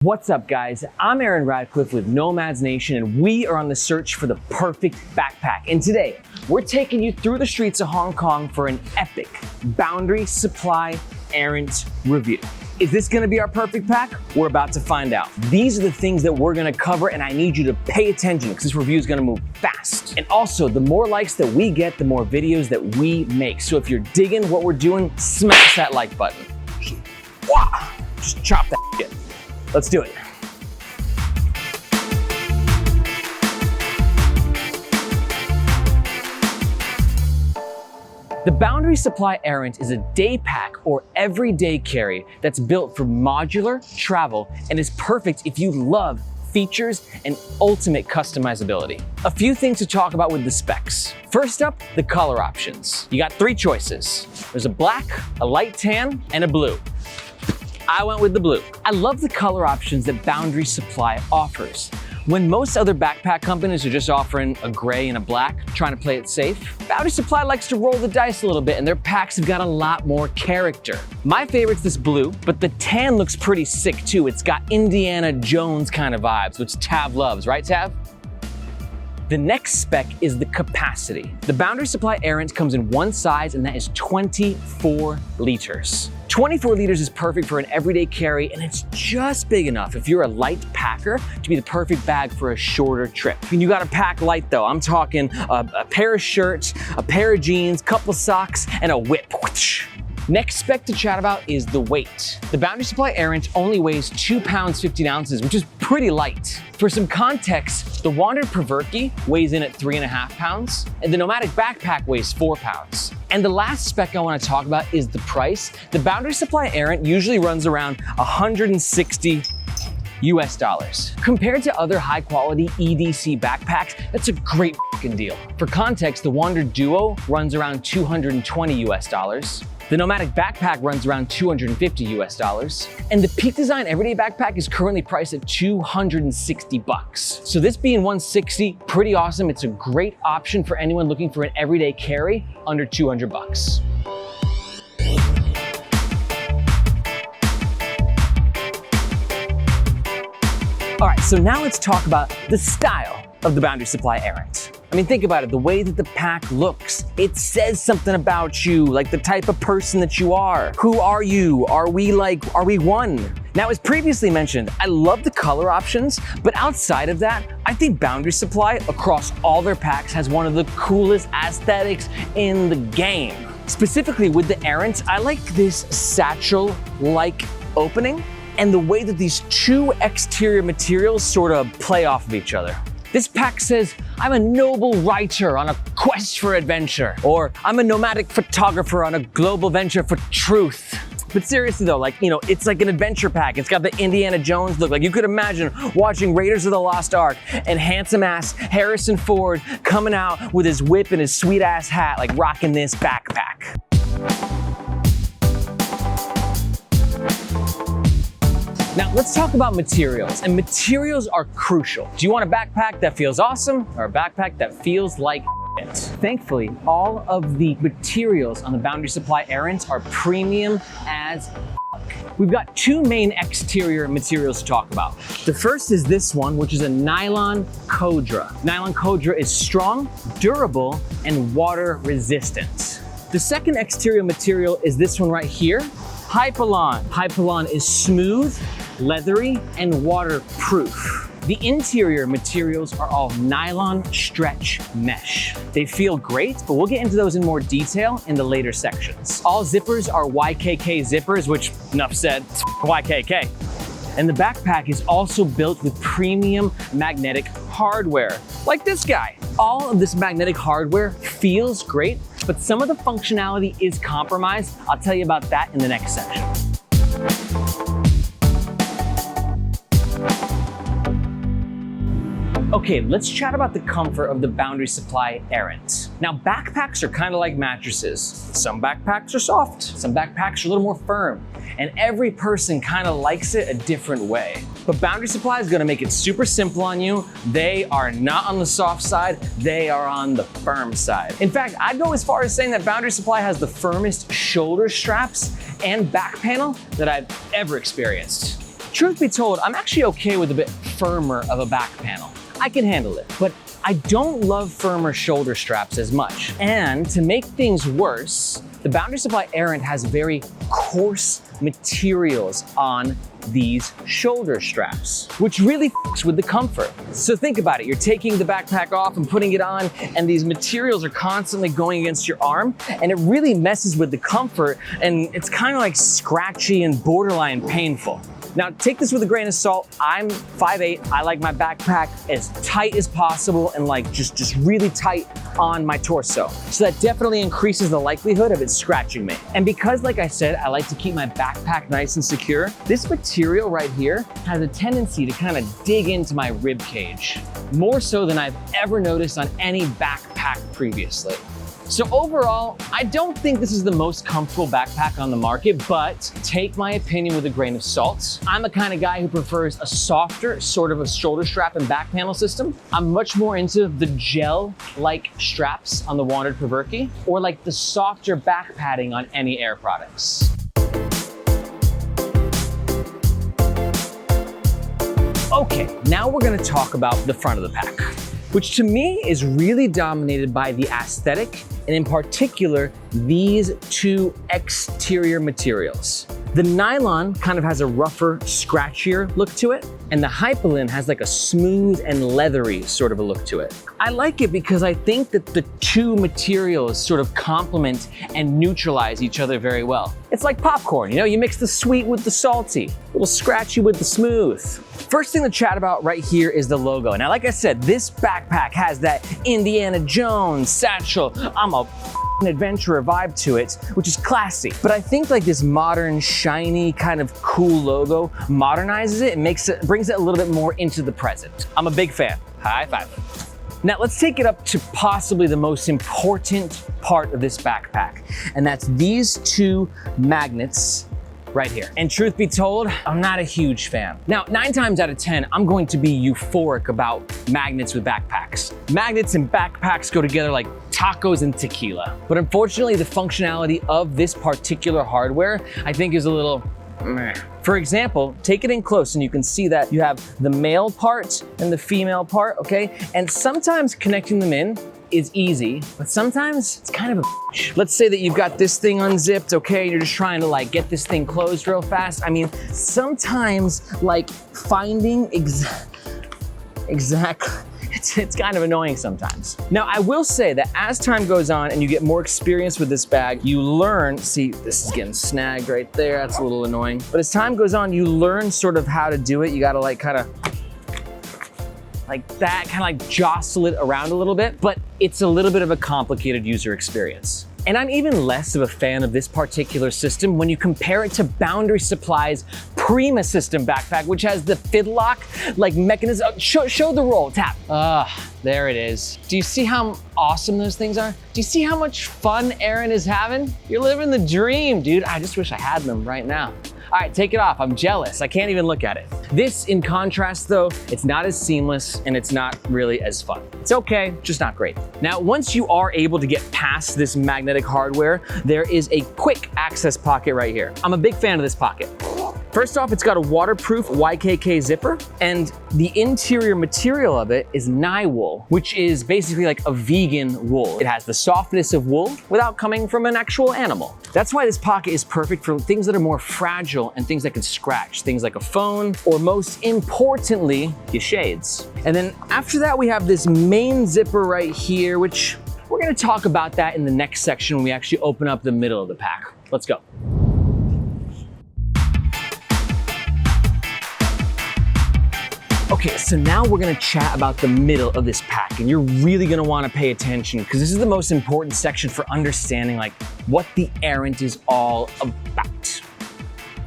What's up, guys? I'm Aaron Radcliffe with Nomads Nation, and we are on the search for the perfect backpack. And today, we're taking you through the streets of Hong Kong for an epic Boundary Supply Errant review. Is this gonna be our perfect pack? We're about to find out. These are the things that we're gonna cover, and I need you to pay attention because this review is gonna move fast. And also, the more likes that we get, the more videos that we make. So if you're digging what we're doing, smash that like button. Just chop that shit. Let's do it. The Boundary Supply Errant is a day pack or everyday carry that's built for modular travel and is perfect if you love features and ultimate customizability. A few things to talk about with the specs. First up, the color options. You got three choices. There's a black, a light tan, and a blue. I went with the blue. I love the color options that Boundary Supply offers. When most other backpack companies are just offering a gray and a black, trying to play it safe, Boundary Supply likes to roll the dice a little bit, and their packs have got a lot more character. My favorite's this blue, but the tan looks pretty sick too. It's got Indiana Jones kind of vibes, which Tav loves, right Tav? The next spec is the capacity. The Boundary Supply Errant comes in one size, and that is 24 liters. 24 liters is perfect for an everyday carry, and it's just big enough if you're a light packer to be the perfect bag for a shorter trip. And you gotta pack light though. I'm talking a pair of shirts, a pair of jeans, couple socks, and a whip. Next spec to chat about is the weight. The Boundary Supply Errant only weighs 2 pounds 15 ounces, which is pretty light. For some context, the Wandrd PRVKE weighs in at 3.5 pounds, and the Nomadic Backpack weighs 4 pounds. And the last spec I want to talk about is the price. The Boundary Supply Errant usually runs around $160 US. Compared to other high quality EDC backpacks, that's a great fucking deal. For context, the Wandrd Duo runs around $220 US. The Nomadic Backpack runs around $250 US. And the Peak Design Everyday Backpack is currently priced at $260. So this being $160, pretty awesome. It's a great option for anyone looking for an everyday carry under $200. All right, so now let's talk about the style of the Boundary Supply Errant. I mean, think about it, the way that the pack looks, it says something about you, like the type of person that you are. Who are you? Are we one? Now, as previously mentioned, I love the color options, but outside of that, I think Boundary Supply across all their packs has one of the coolest aesthetics in the game. Specifically with the Errant, I like this satchel-like opening and the way that these two exterior materials sort of play off of each other. This pack says, I'm a noble writer on a quest for adventure, or I'm a nomadic photographer on a global venture for truth. But seriously though, it's like an adventure pack. It's got the Indiana Jones look. Like you could imagine watching Raiders of the Lost Ark and handsome ass Harrison Ford coming out with his whip and his sweet ass hat, like rocking this backpack. Now let's talk about materials, and materials are crucial. Do you want a backpack that feels awesome or a backpack that feels like it? Thankfully, all of the materials on the Boundary Supply Errant are premium as fuck. We've got two main exterior materials to talk about. The first is this one, which is a nylon Codra. Nylon Codra is strong, durable, and water resistant. The second exterior material is this one right here, Hypalon. Hypalon is smooth, leathery, and waterproof. The interior materials are all nylon stretch mesh. They feel great, but we'll get into those in more detail in the later sections. All zippers are YKK zippers, which enough said, YKK. And the backpack is also built with premium magnetic hardware, like this guy. All of this magnetic hardware feels great, but some of the functionality is compromised. I'll tell you about that in the next section. Okay, let's chat about the comfort of the Boundary Supply Errant. Now, backpacks are kind of like mattresses. Some backpacks are soft, some backpacks are a little more firm, and every person kind of likes it a different way. But Boundary Supply is gonna make it super simple on you. They are not on the soft side, they are on the firm side. In fact, I'd go as far as saying that Boundary Supply has the firmest shoulder straps and back panel that I've ever experienced. Truth be told, I'm actually okay with a bit firmer of a back panel. I can handle it, but I don't love firmer shoulder straps as much. And to make things worse, the Boundary Supply Errant has very coarse materials on these shoulder straps, which really f***s with the comfort. So think about it, you're taking the backpack off and putting it on, and these materials are constantly going against your arm, and it really messes with the comfort, and it's kind of like scratchy and borderline painful. Now, take this with a grain of salt. I'm 5'8". I like my backpack as tight as possible and like just really tight on my torso. So that definitely increases the likelihood of it scratching me. And because, like I said, I like to keep my backpack nice and secure, this material right here has a tendency to kind of dig into my rib cage, more so than I've ever noticed on any backpack previously. So overall, I don't think this is the most comfortable backpack on the market, but take my opinion with a grain of salt. I'm the kind of guy who prefers a softer sort of a shoulder strap and back panel system. I'm much more into the gel-like straps on the Wandrd PRVKE, or like the softer back padding on any Aer products. Okay, now we're gonna talk about the front of the pack, which to me is really dominated by the aesthetic, and in particular, these two exterior materials. The nylon kind of has a rougher, scratchier look to it, and the hypalin has like a smooth and leathery sort of a look to it. I like it because I think that the two materials sort of complement and neutralize each other very well. It's like popcorn, you know, you mix the sweet with the salty, a little scratchy with the smooth. First thing to chat about right here is the logo. Now, like I said, this backpack has that Indiana Jones satchel, I'm a adventurer vibe to it, which is classy. But I think like this modern, shiny, kind of cool logo modernizes it and brings it a little bit more into the present. I'm a big fan. High five. Now let's take it up to possibly the most important part of this backpack, and that's these two magnets right here. And truth be told, I'm not a huge fan. Now, 9 times out of 10, I'm going to be euphoric about magnets with backpacks. Magnets and backpacks go together like tacos and tequila. But unfortunately, the functionality of this particular hardware, I think is a little meh. For example, take it in close and you can see that you have the male part and the female part, okay? And sometimes connecting them in is easy, but sometimes it's kind of a bitch. Let's say that you've got this thing unzipped, okay, and you're just trying to like get this thing closed real fast. I mean, sometimes like finding exactly, it's kind of annoying sometimes. Now, I will say that as time goes on and you get more experience with this bag, you learn, see, this is getting snagged right there, that's a little annoying. But as time goes on, you learn sort of how to do it. You gotta like kind of like that, kind of like jostle it around a little bit, but it's a little bit of a complicated user experience. And I'm even less of a fan of this particular system when you compare it to Boundary Supply's Prima system backpack, which has the fidlock like mechanism. Show the roll, tap. There it is. Do you see how awesome those things are? Do you see how much fun Aaron is having? You're living the dream, dude. I just wish I had them right now. All right, take it off. I'm jealous. I can't even look at it. This, in contrast though, it's not as seamless and it's not really as fun. It's okay, just not great. Now, once you are able to get past this magnetic hardware, there is a quick access pocket right here. I'm a big fan of this pocket. First off, it's got a waterproof YKK zipper, and the interior material of it is nylon, which is basically like a vegan wool. It has the softness of wool without coming from an actual animal. That's why this pocket is perfect for things that are more fragile and things that can scratch, things like a phone, or most importantly, your shades. And then after that, we have this main zipper right here, which we're gonna talk about that in the next section when we actually open up the middle of the pack. Let's go. Okay, so now we're gonna chat about the middle of this pack, and you're really gonna wanna pay attention because this is the most important section for understanding like what the Errant is all about.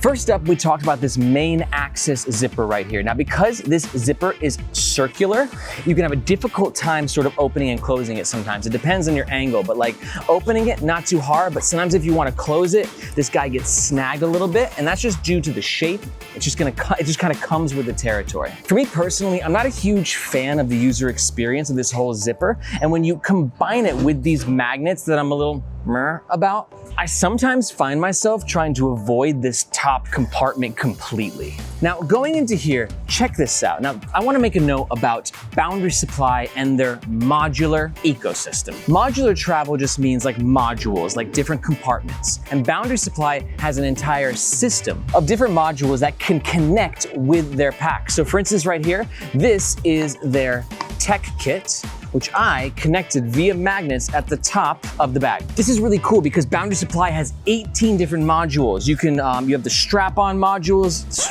First up, we talked about this main axis zipper right here. Now, because this zipper is circular, you can have a difficult time sort of opening and closing it sometimes. It depends on your angle, but like opening it, not too hard, but sometimes if you wanna close it, this guy gets snagged a little bit, and that's just due to the shape. It's just gonna it just kind of comes with the territory. For me personally, I'm not a huge fan of the user experience of this whole zipper, and when you combine it with these magnets that I'm a little meh about, I sometimes find myself trying to avoid this top compartment completely. Now, going into here, check this out. Now, I want to make a note about Boundary Supply and their modular ecosystem. Modular travel just means like modules, like different compartments. And Boundary Supply has an entire system of different modules that can connect with their pack. So for instance, right here, this is their tech kit, which I connected via magnets at the top of the bag. This is really cool because Boundary Supply has 18 different modules. You can, you have the strap-on modules.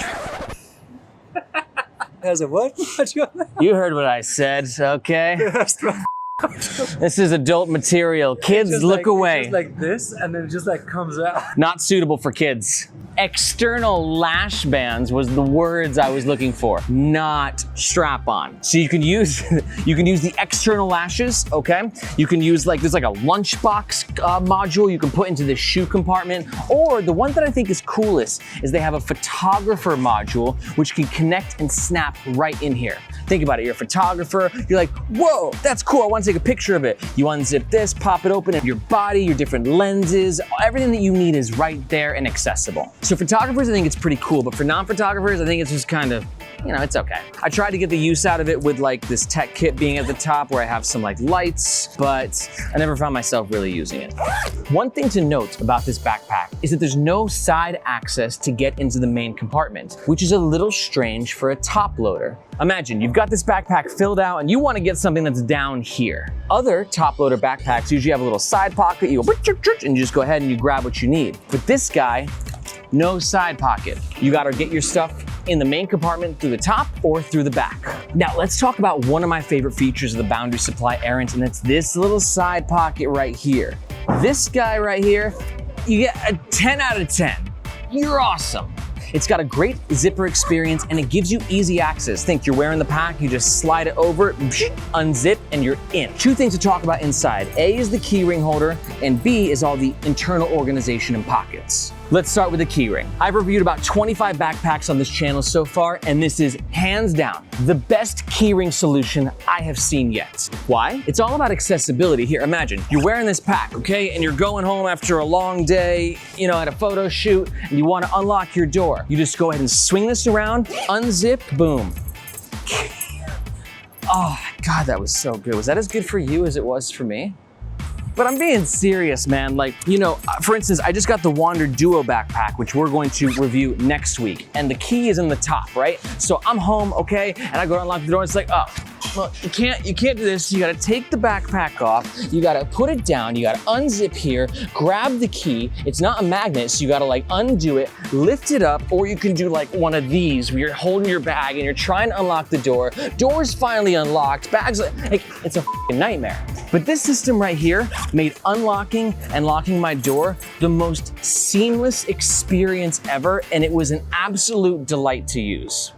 Has a what? You heard what I said, okay? This is adult material. Kids, look away. It's just like this, and then it just like comes out. Not suitable for kids. External lash bands was the words I was looking for, not strap-on. So you can use the external lashes, okay? You can use like, there's like a lunchbox module you can put into the shoe compartment, or the one that I think is coolest is they have a photographer module which can connect and snap right in here. Think about it, you're a photographer, you're like, whoa, that's cool, I want to take a picture of it. You unzip this, pop it open, and your body, your different lenses, everything that you need is right there and accessible. So photographers, I think it's pretty cool, but for non-photographers, I think it's just kind of, you know, it's okay. I tried to get the use out of it with like this tech kit being at the top where I have some like lights, but I never found myself really using it. One thing to note about this backpack is that there's no side access to get into the main compartment, which is a little strange for a top loader. Imagine you've got this backpack filled out and you want to get something that's down here. Other top loader backpacks usually have a little side pocket, you go and you just go ahead and you grab what you need. But this guy, no side pocket. You gotta get your stuff in the main compartment through the top or through the back. Now let's talk about one of my favorite features of the Boundary Supply Errant, and it's this little side pocket right here. This guy right here, you get a 10 out of 10. You're awesome. It's got a great zipper experience and it gives you easy access. Think you're wearing the pack, you just slide it over, unzip, and you're in. Two things to talk about inside. A is the key ring holder, and B is all the internal organization and pockets. Let's start with the key ring. I've reviewed about 25 backpacks on this channel so far, and this is hands down the best key ring solution I have seen yet. Why? It's all about accessibility. Here, imagine you're wearing this pack, okay, and you're going home after a long day, you know, at a photo shoot, and you want to unlock your door. You just go ahead and swing this around, unzip, boom. Oh my God, that was so good. Was that as good for you as it was for me? But I'm being serious, man. Like, you know, for instance, I just got the Wandrd Duo backpack, which we're going to review next week. And the key is in the top, right? So I'm home, okay? And I go to unlock the door and it's like, oh, well, you can't do this. You gotta take the backpack off. You gotta put it down. You gotta unzip here, grab the key. It's not a magnet, so you gotta like undo it, lift it up, or you can do like one of these where you're holding your bag and you're trying to unlock the door. Door's finally unlocked, bag's like it's a f***ing nightmare. But this system right here made unlocking and locking my door the most seamless experience ever, and it was an absolute delight to use.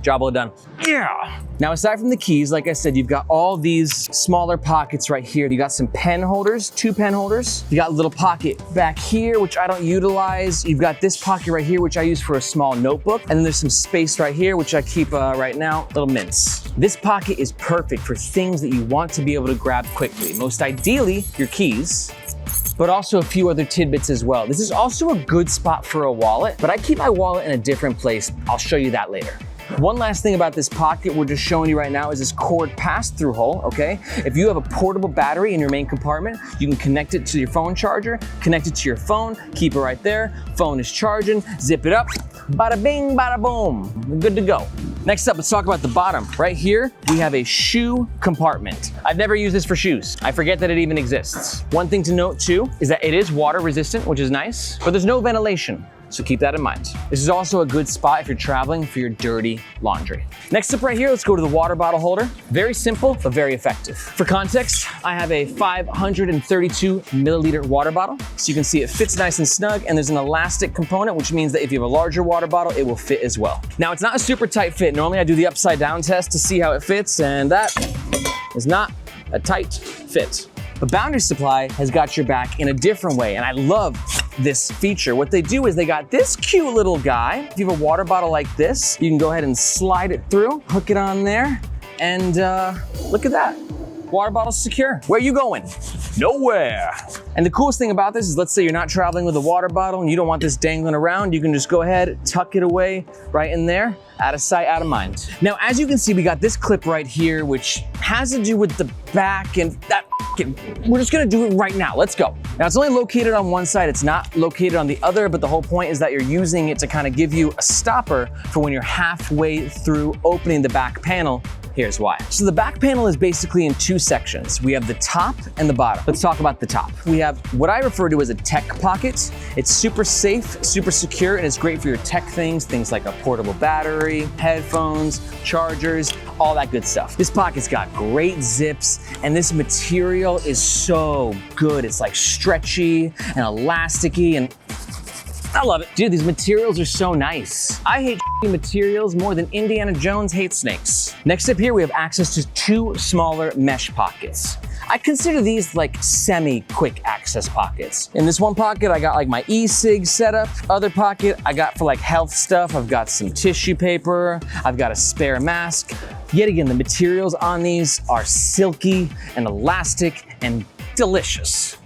Job well done. Yeah. Now, aside from the keys, like I said, you've got all these smaller pockets right here. You got some pen holders, 2 pen holders. You got a little pocket back here, which I don't utilize. You've got this pocket right here, which I use for a small notebook. And then there's some space right here, which I keep right now, little mints. This pocket is perfect for things that you want to be able to grab quickly. Most ideally, your keys, but also a few other tidbits as well. This is also a good spot for a wallet, but I keep my wallet in a different place. I'll show you that later. One last thing about this pocket we're just showing you right now is this cord pass-through hole, okay? If you have a portable battery in your main compartment, you can connect it to your phone charger, connect it to your phone, keep it right there, phone is charging, zip it up, bada bing, bada boom, we're good to go. Next up, let's talk about the bottom. Right here, we have a shoe compartment. I've never used this for shoes. I forget that it even exists. One thing to note too is that it is water resistant, which is nice, but there's no ventilation. So keep that in mind. This is also a good spot if you're traveling for your dirty laundry. Next up right here, let's go to the water bottle holder. Very simple, but very effective. For context, I have a 532 milliliter water bottle. So you can see it fits nice and snug, and there's an elastic component, which means that if you have a larger water bottle, it will fit as well. Now, it's not a super tight fit. Normally I do the upside down test to see how it fits, and that is not a tight fit. But Boundary Supply has got your back in a different way, and I love this feature. What they do is they got this cute little guy. If you have a water bottle like this, you can go ahead and slide it through, hook it on there, and look at that. Water bottle's secure. Where are you going? Nowhere. And the coolest thing about this is, let's say you're not traveling with a water bottle and you don't want this dangling around, you can just go ahead, tuck it away right in there, out of sight, out of mind. Now, as you can see, we got this clip right here, which has to do with the back, and that we're just gonna do it right now. Let's go. Now, it's only located on one side, it's not located on the other, but the whole point is that you're using it to kind of give you a stopper for when you're halfway through opening the back panel. Here's why. So the back panel is basically in two sections. We have the top and the bottom. Let's talk about the top. We have what I refer to as a tech pocket. It's super safe, super secure, and it's great for your tech things like a portable battery, headphones, chargers, all that good stuff. This pocket's got great zips, and this material is so good. It's like stretchy and elasticy, and I love it. Dude, these materials are so nice. I hate materials more than Indiana Jones hates snakes. Next up here, we have access to two smaller mesh pockets. I consider these like semi-quick access pockets. In this one pocket, I got like my e-cig setup. Other pocket, I got for like health stuff. I've got some tissue paper. I've got a spare mask. Yet again, the materials on these are silky and elastic and delicious.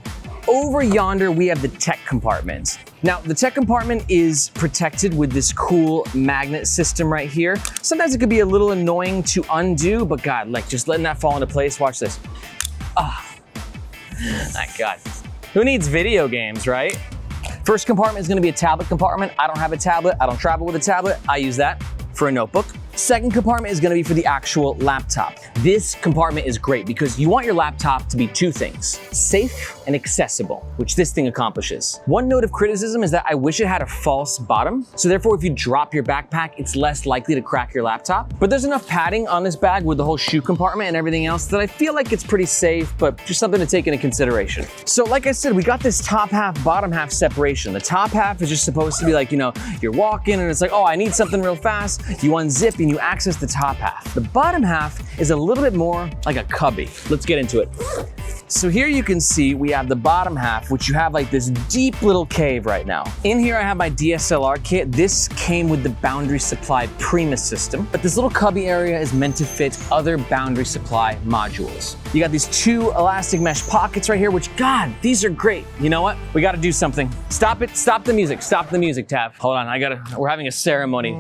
Over yonder, we have the tech compartment. Now, the tech compartment is protected with this cool magnet system right here. Sometimes it could be a little annoying to undo, but God, like just letting that fall into place, watch this. Oh, my God. Who needs video games, right? First compartment is gonna be a tablet compartment. I don't have a tablet, I don't travel with a tablet. I use that for a notebook. Second compartment is gonna be for the actual laptop. This compartment is great because you want your laptop to be two things: safe and accessible, which this thing accomplishes. One note of criticism is that I wish it had a false bottom, so therefore if you drop your backpack, it's less likely to crack your laptop. But there's enough padding on this bag with the whole shoe compartment and everything else that I feel like it's pretty safe, but just something to take into consideration. So like I said, we got this top half, bottom half separation. The top half is just supposed to be like, you know, you're walking and it's like, oh, I need something real fast. You unzip and you access the top half. The bottom half is a little bit more like a cubby. Let's get into it. So here you can see we have the bottom half, which you have like this deep little cave right now. In here I have my DSLR kit. This came with the Boundary Supply Prima system, but this little cubby area is meant to fit other Boundary Supply modules. You got these two elastic mesh pockets right here, which, God, these are great. You know what? We gotta do something. Stop it, stop the music, Tav. Hold on, we're having a ceremony.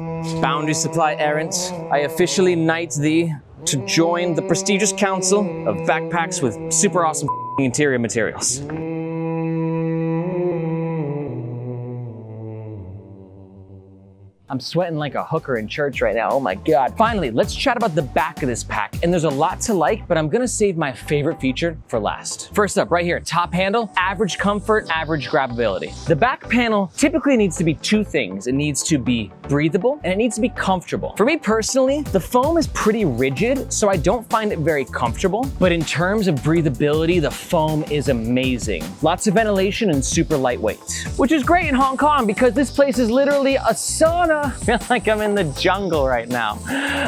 Boundary Supply Errant, I officially knight thee to join the prestigious council of backpacks with super awesome interior materials. I'm sweating like a hooker in church right now, oh my God. Finally, let's chat about the back of this pack. And there's a lot to like, but I'm gonna save my favorite feature for last. First up, right here, top handle, average comfort, average grabbability. The back panel typically needs to be two things. It needs to be breathable and it needs to be comfortable. For me personally, the foam is pretty rigid, so I don't find it very comfortable. But in terms of breathability, the foam is amazing. Lots of ventilation and super lightweight, which is great in Hong Kong because this place is literally a sauna. I feel like I'm in the jungle right now.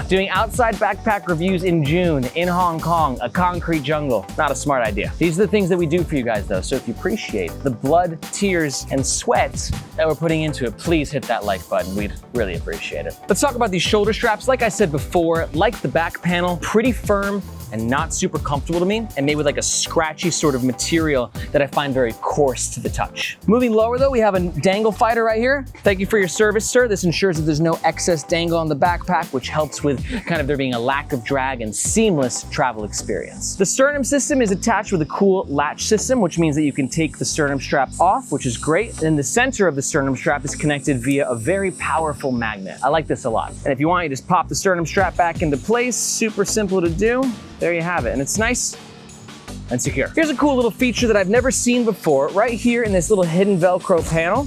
Doing outside backpack reviews in June in Hong Kong, a concrete jungle. Not a smart idea. These are the things that we do for you guys though, so if you appreciate the blood, tears, and sweat that we're putting into it, please hit that like button. We'd really appreciate it. Let's talk about these shoulder straps. Like I said before, like the back panel, pretty firm and not super comfortable to me, and made with like a scratchy sort of material that I find very coarse to the touch. Moving lower though, we have a dangle fighter right here. Thank you for your service, sir. This ensures that there's no excess dangle on the backpack, which helps with kind of there being a lack of drag and seamless travel experience. The sternum system is attached with a cool latch system, which means that you can take the sternum strap off, which is great. And then the center of the sternum strap is connected via a very powerful magnet. I like this a lot. And if you want, you just pop the sternum strap back into place. Super simple to do. There you have it, and it's nice and secure. Here's a cool little feature that I've never seen before. Right here in this little hidden Velcro panel,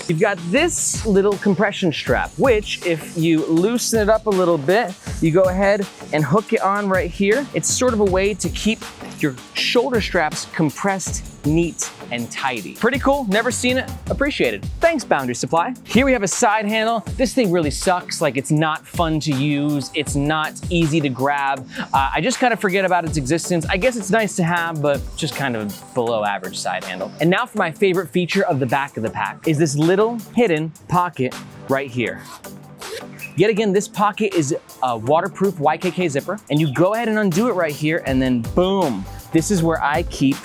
you've got this little compression strap, which if you loosen it up a little bit, you go ahead and hook it on right here. It's sort of a way to keep your shoulder straps compressed, neat, and tidy. Pretty cool, never seen it, appreciated. Thanks, Boundary Supply. Here we have a side handle. This thing really sucks, like it's not fun to use, it's not easy to grab. I just kind of forget about its existence. I guess it's nice to have, but just kind of below average side handle. And now for my favorite feature of the back of the pack, is this little hidden pocket right here. Yet again, this pocket is a waterproof YKK zipper, and you go ahead and undo it right here, and then boom, this is where I keep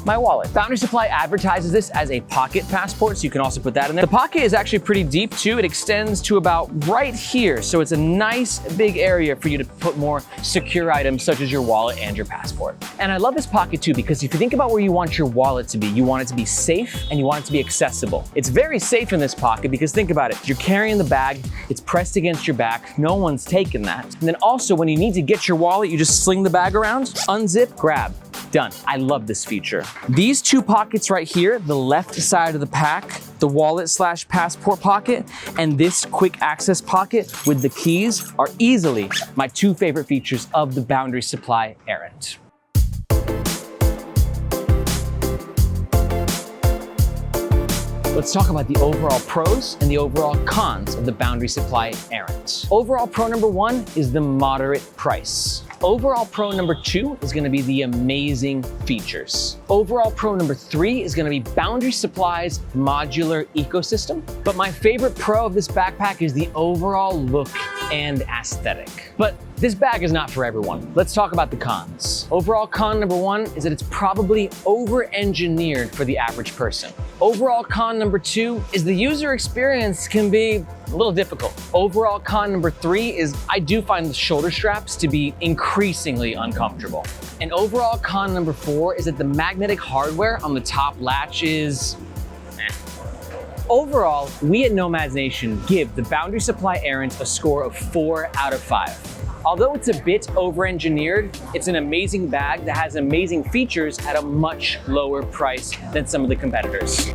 my wallet. Boundary Supply advertises this as a pocket passport, so you can also put that in there. The pocket is actually pretty deep too. It extends to about right here, so it's a nice big area for you to put more secure items such as your wallet and your passport. And I love this pocket too, because if you think about where you want your wallet to be, you want it to be safe and you want it to be accessible. It's very safe in this pocket because think about it. You're carrying the bag, it's pressed against your back, no one's taking that. And then also when you need to get your wallet, you just sling the bag around, unzip, grab. Done. I love this feature. These two pockets right here, the left side of the pack, the wallet/passport pocket, and this quick access pocket with the keys are easily my two favorite features of the Boundary Supply Errant. Let's talk about the overall pros and the overall cons of the Boundary Supply Errant. Overall pro number one is the moderate price. Overall pro number two is gonna be the amazing features. Overall pro number three is gonna be Boundary Supply's modular ecosystem. But my favorite pro of this backpack is the overall look and aesthetic. But this bag is not for everyone. Let's talk about the cons. Overall con number one is that it's probably over-engineered for the average person. Overall con number two is the user experience can be a little difficult. Overall con number three is I do find the shoulder straps to be increasingly uncomfortable. And overall con number four is that the magnetic hardware on the top latch is Overall, we at Nomads Nation give the Boundary Supply Errant a score of 4 out of 5. Although it's a bit over-engineered, it's an amazing bag that has amazing features at a much lower price than some of the competitors.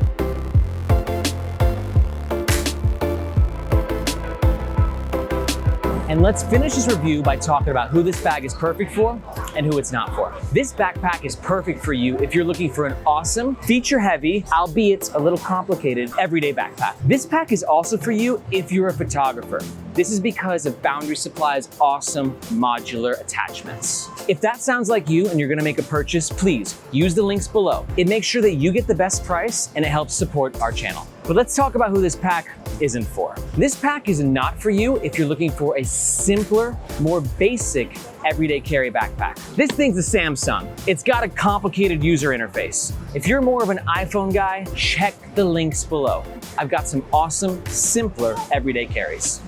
And let's finish this review by talking about who this bag is perfect for and who it's not for. This backpack is perfect for you if you're looking for an awesome, feature-heavy, albeit a little complicated, everyday backpack. This pack is also for you if you're a photographer. This is because of Boundary Supply's awesome modular attachments. If that sounds like you and you're gonna make a purchase, please use the links below. It makes sure that you get the best price and it helps support our channel. But let's talk about who this pack isn't for. This pack is not for you if you're looking for a simpler, more basic everyday carry backpack. This thing's a Samsung. It's got a complicated user interface. If you're more of an iPhone guy, check the links below. I've got some awesome, simpler everyday carries.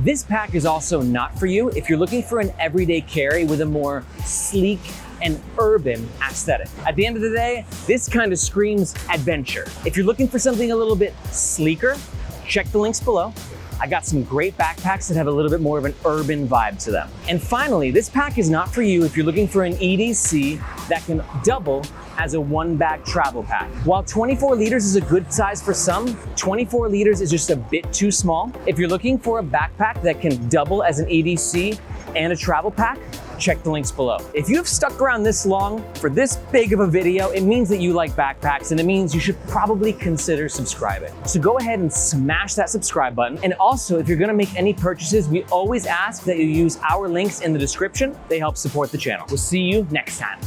This pack is also not for you if you're looking for an everyday carry with a more sleek and urban aesthetic. At the end of the day, this kind of screams adventure. If you're looking for something a little bit sleeker, check the links below. I got some great backpacks that have a little bit more of an urban vibe to them. And finally, this pack is not for you if you're looking for an EDC that can double as a one-bag travel pack. While 24 liters is a good size for some, 24 liters is just a bit too small. If you're looking for a backpack that can double as an EDC and a travel pack, check the links below. If you've stuck around this long for this big of a video, it means that you like backpacks and it means you should probably consider subscribing. So go ahead and smash that subscribe button. And also, if you're gonna make any purchases, we always ask that you use our links in the description. They help support the channel. We'll see you next time.